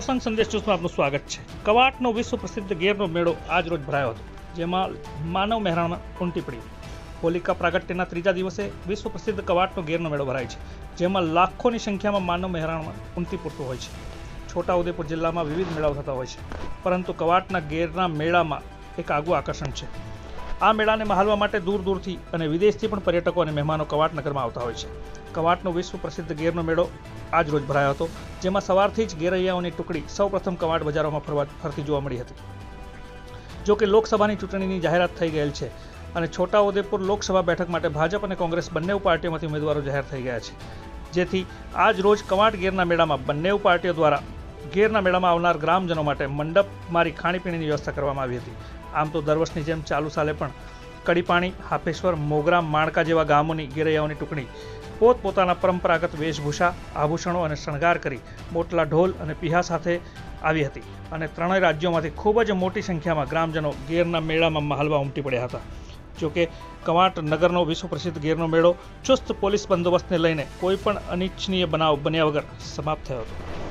પ્રસંગ સંદેશ ન્યૂઝમાં આપનું સ્વાગત છે। કવાંટનો વિશ્વ પ્રસિદ્ધ ગેરનો મેળો આજ રોજ ભરાયો હતો, જેમાં માનવ મહેરામણ ઉમટી પડી। હોલિકા પ્રાગટ્યના ત્રીજા દિવસે વિશ્વ પ્રસિદ્ધ કવાંટનો ગેરનો મેળો ભરાય છે, જેમાં લાખોની સંખ્યામાં માનવ મહેરામણ ઉમટી પડતું હોય છે। છોટાઉદેપુર જિલ્લામાં વિવિધ મેળાઓ થતા હોય છે, પરંતુ કવાંટના ગેરના મેળામાં એક આગવું આકર્ષણ છે। આ મેળાને મહાલવા માટે દૂર દૂરથી અને વિદેશથી પણ પર્યટકો અને મહેમાનો કવાંટ નગરમાં આવતા હોય છે। કવાંટનો વિશ્વ પ્રસિદ્ધ ગેરનો મેળો આજ રોજ ભરાયો હતો, જેમાં સવારથી જ ગેરૈયાઓની ટુકડી સૌપ્રથમ કવાંટ બજારોમાં ફરતી જોવા મળી હતી। જો કે લોકસભાની ચૂંટણીની જાહેરાત થઈ ગયેલ છે અને છોટાઉદેપુર લોકસભા બેઠક માટે ભાજપ અને કોંગ્રેસ બંને પાર્ટીઓમાંથી ઉમેદવારો જાહેર થઈ ગયા છે, જેથી આજ રોજ કવાંટ ગેરના મેળામાં બંને પાર્ટીઓ દ્વારા ગેરના મેળામાં આવનાર ગ્રામજનો માટે મંડપ મારી ખાણીપીણીની વ્યવસ્થા કરવામાં આવી હતી। આમ તો દર વર્ષની જેમ ચાલુ સાલે પણ કડીપાણી, હાપેશ્વર, મોગરા, માણકા જેવા ગામોની ગેરૈયાઓની ટુકડી પોતપોતાના પરંપરાગત વેશભૂષા, આભૂષણો અને શણગાર કરી મોટલા ઢોલ અને પીહા સાથે આવી હતી અને ત્રણેય રાજ્યોમાંથી ખૂબ જ મોટી સંખ્યામાં ગ્રામજનો ગેરના મેળામાં મહાલવા ઉમટી પડ્યા હતા। જોકે કવાંટ નગરનો વિશ્વ પ્રસિદ્ધ ગેરનો મેળો ચુસ્ત પોલીસ બંદોબસ્તને લઈને કોઈ પણ અનિચ્છનીય બનાવ બન્યા વગર સમાપ્ત થયો હતો।